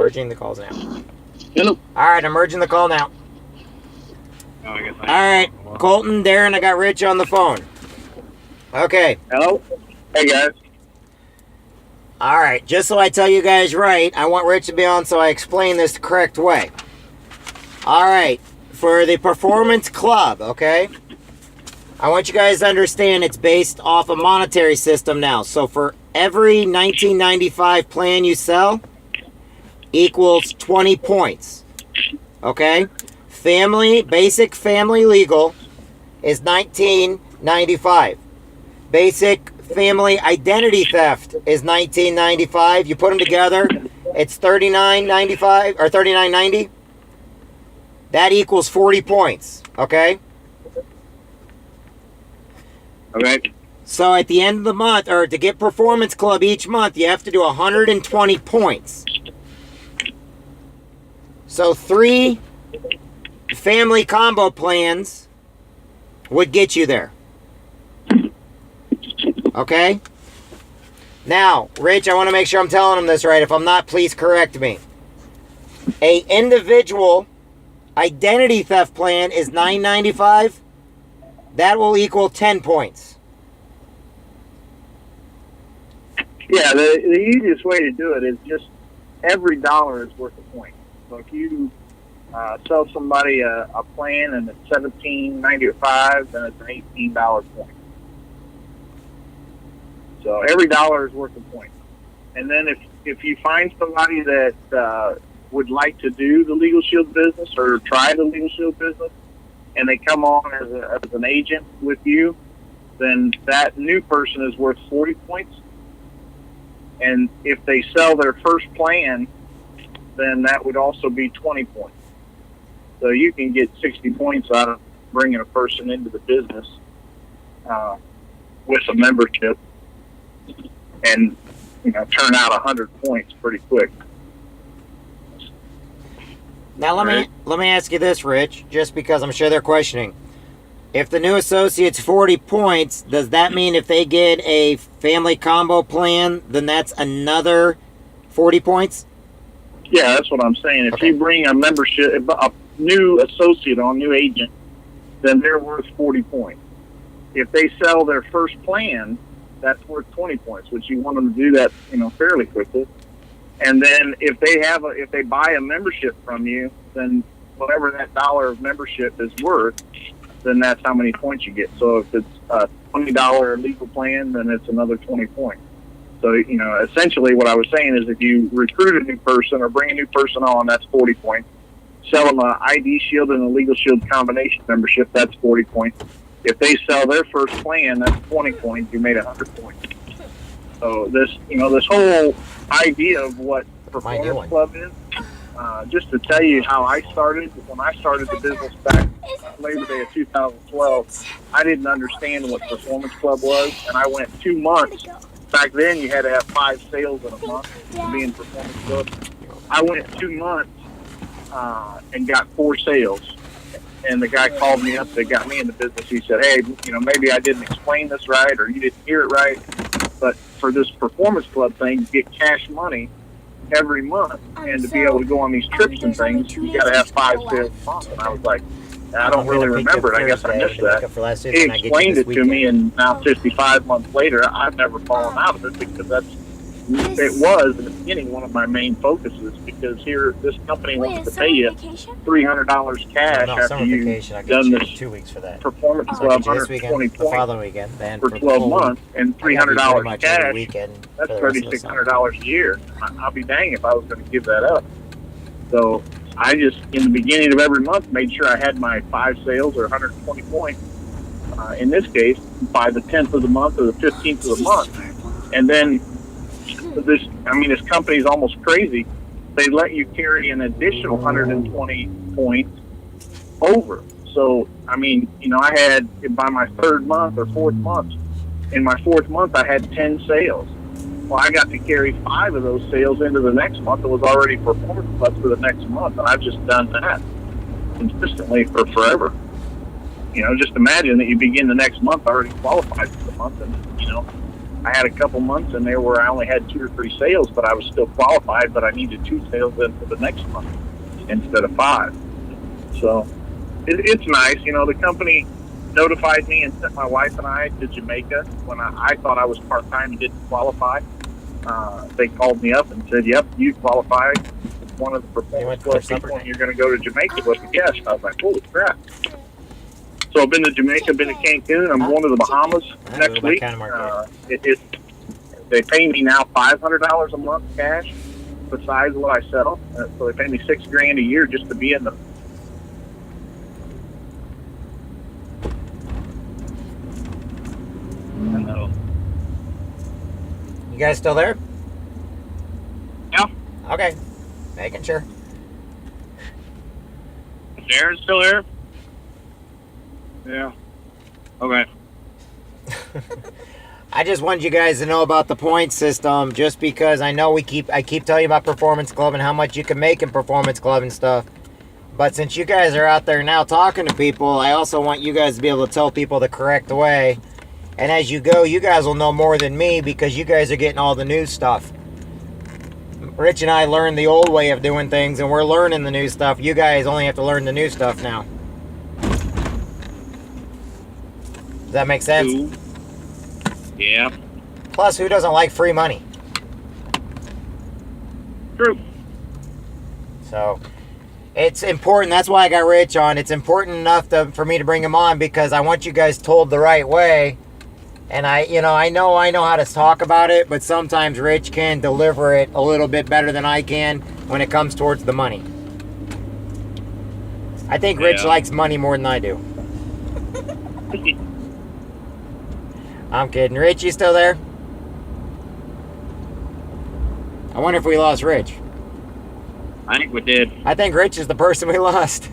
merging the calls now. Hello. All right, I'm merging the call now. Oh, I guess All right, Colton, Darren, I got Rich on the phone. Okay. Hello. Hey, guys. All right, just so I tell you guys right, I want Rich to be on so I explain this the correct way. All right, for the Performance Club, okay? I want you guys to understand it's based off a monetary system now. So for every 1995 plan you sell equals 20 points, okay? Basic family legal is 1995. Basic family identity theft is 1995. You put them together, it's 39.95 or 39.90. That equals 40 points, okay? Okay. So at the end of the month, or to get Performance Club each month, you have to do 120 points. So 3 family combo plans would get you there. Okay? Now, Rich, I want to make sure I'm telling him this right. If I'm not, please correct me. A individual identity theft plan is $9.95. That will equal 10 points. Yeah, the easiest way to do it is just every dollar is worth a point. So if you sell somebody a plan and it's $17.95, then it's an $18 point. So every dollar is worth a point. And then if you find somebody that would like to do the legalshield business or try the legalshield business, and they come on as an agent with you, then that new person is worth 40 points. And if they sell their first plan, then that would also be 20 points. So you can get 60 points out of bringing a person into the business with a membership, and turn out 100 points pretty quick. Now let me ask you this, Rich, just because I'm sure they're questioning. If the new associate's 40 points, does that mean if they get a family combo plan, then that's another 40 points? Yeah, that's what I'm saying. If you bring a membership, a new associate on, new agent, then they're worth 40 points. If they sell their first plan, that's worth 20 points, which you want them to do that, fairly quickly. And then if they buy a membership from you, then whatever that dollar of membership is worth, then that's how many points you get. So if it's a $20 legal plan, then it's another 20 points. So, essentially what I was saying is if you recruit a new person or bring a new person on, that's 40 points. Sell them a Idshield and a legalshield combination membership, that's 40 points. If they sell their first plan, that's 20 points. You made 100 points. So this whole idea of what Performance Club is, just to tell you how I started, when I started the business back Labor Day of 2012, I didn't understand what Performance Club was, and I went 2 months. Back then, you had to have 5 sales in a month to be in Performance Club. I went 2 months and got 4 sales. And the guy called me up that got me in the business. He said, hey, maybe I didn't explain this right or you didn't hear it right. But for this Performance Club thing, you get cash money every month. And to be able to go on these trips and things, you got to have 5 sales a month. And I was like, I don't really remember it. I guess I missed that. He explained it to me, and now 55 months later, I've never fallen out of it because it was in the beginning one of my main focuses, because here this company wants to pay you $300 cash after you've done this 2 weeks for that. Performance Club 120 points for 12 months and $300 cash. That's $3,600 a year. I'll be dang if I was going to give that up. So I just, in the beginning of every month, made sure I had my 5 sales or 120 points. In this case, by the 10th of the month or the 15th of the month, and then this company is almost crazy. They let you carry an additional 120 points over. So, I had, by my 3rd month or 4th month, in my 4th month, I had 10 sales. Well, I got to carry 5 of those sales into the next month. It was already Performance Club for the next month, and I've just done that consistently for forever. Just imagine that you begin the next month already qualified for the month, and, I had a couple months in there where I only had 2 or 3 sales, but I was still qualified, but I needed 2 sales in for the next month instead of 5. So it's nice. You know, the company notified me and sent my wife and I to Jamaica when I thought I was part-time and didn't qualify. They called me up and said, yep, you qualify as one of the Performance Club people, and you're going to go to Jamaica with a guest. I was like, holy crap. So I've been to Jamaica, been to Cancun. I'm going to the Bahamas next week. They pay me now $500 a month cash besides what I sell. So they pay me $6,000 a year just to be in the. You guys still there? Yeah. Okay. Making sure. Darren's still here? Yeah. Okay. I just wanted you guys to know about the point system, just because I know I keep telling you about Performance Club and how much you can make in Performance Club and stuff. But since you guys are out there now talking to people, I also want you guys to be able to tell people the correct way. And as you go, you guys will know more than me because you guys are getting all the new stuff. Rich and I learned the old way of doing things, and we're learning the new stuff. You guys only have to learn the new stuff now. Does that make sense? Ooh. Yeah. Plus, who doesn't like free money? True. So, it's important. That's why I got Rich on. It's important enough for me to bring him on because I want you guys told the right way. And I know how to talk about it, but sometimes Rich can deliver it a little bit better than I can when it comes towards the money. I think Rich likes money more than I do. I'm kidding. Rich, you still there? I wonder if we lost Rich. I think we did. I think Rich is the person we lost.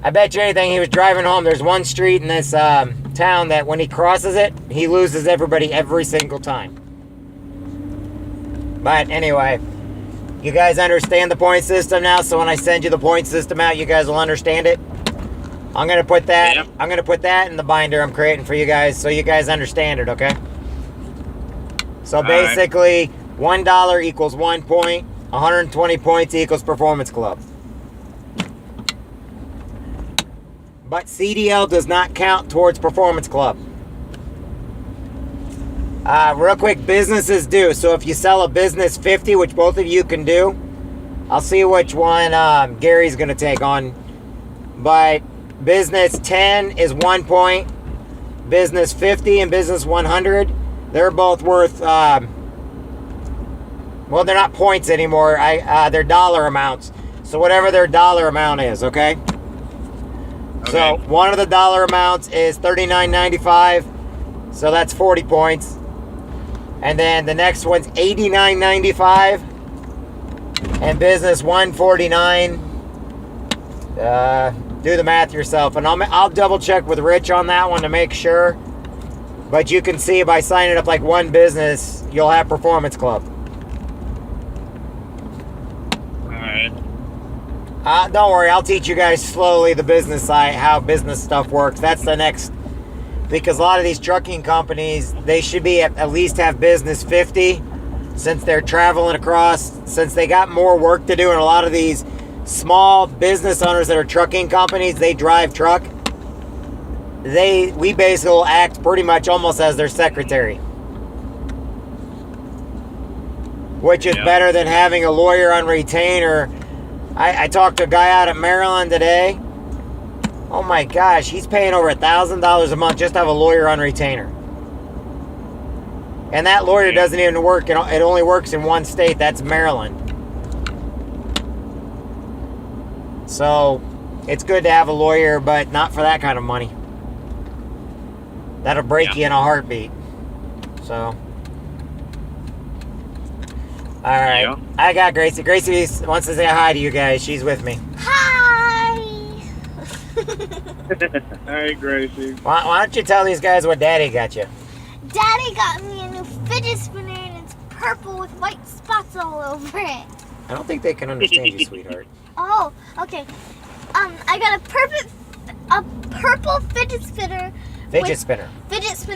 I bet you anything he was driving home. There's one street in this town that when he crosses it, he loses everybody every single time. But anyway, you guys understand the point system now, so when I send you the point system out, you guys will understand it. I'm gonna put that. Yeah. I'm gonna put that in the binder I'm creating for you guys, so you guys understand it. Okay. So basically, $1 equals 1 point. 120 points equals Performance Club. But CDL does not count towards Performance Club. Real quick, businesses do. So if you sell a business 50, which both of you can do, I'll see which one Gary's going to take on. But business 10 is 1 point. Business 50 and business 100, they're both worth, well, they're not points anymore. They're dollar amounts. So whatever their dollar amount is, okay? So one of the dollar amounts is $39.95, so that's 40 points. And then the next one's $89.95, and business 149. Do the math yourself, and I'll double check with Rich on that one to make sure. But you can see by signing up like one business, you'll have Performance Club. Don't worry, I'll teach you guys slowly the business side, how business stuff works. That's the next, because a lot of these trucking companies, they should be at least have business 50 since they're traveling across, since they got more work to do. And a lot of these small business owners that are trucking companies, they drive truck. We basically will act pretty much almost as their secretary. Which is better than having a lawyer on retainer. I talked to a guy out at Maryland today. Oh my gosh, he's paying over $1,000 a month just to have a lawyer on retainer. And that lawyer doesn't even work, it only works in one state, that's Maryland. So, it's good to have a lawyer, but not for that kind of money. That'll break you in a heartbeat. So... All right, I got Gracie. Gracie wants to say hi to you guys. She's with me. Hi. Hey, Gracie. Why don't you tell these guys what Daddy got you? Daddy got me a new fidget spinner and it's purple with white spots all over it. I don't think they can understand you, sweetheart. Oh, okay. I got a purple fidget spinner. Fidget spinner. Fidget spinner.